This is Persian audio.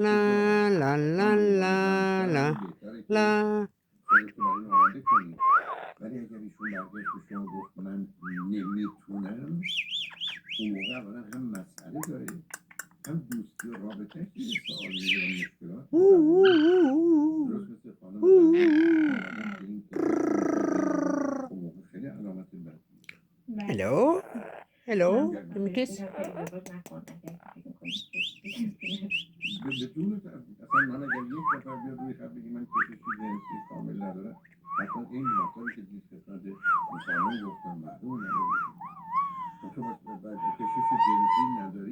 لا لا لا لا لا لا. خودتو برای این آماده کنی. ولی اگر ایشون برگشت به شما گفت من نمیتونم، اون موقع اولا هم مسئله داره، هم دوستی و رابطه که یه سوال میگه و مشکلات درست مثل خانم قبلی اومدن که این که اون موقع خیلی علامت بدی. Hello? Hello? به Give me a kiss. جون اصلا من اگر یک نفر بیاد روی خط بگی من کشش جنسی کامل ندارم، حتی این مطلبی که دیست قسمت مسلمان گفتن محروم نداره. تو کشش جنسی نداری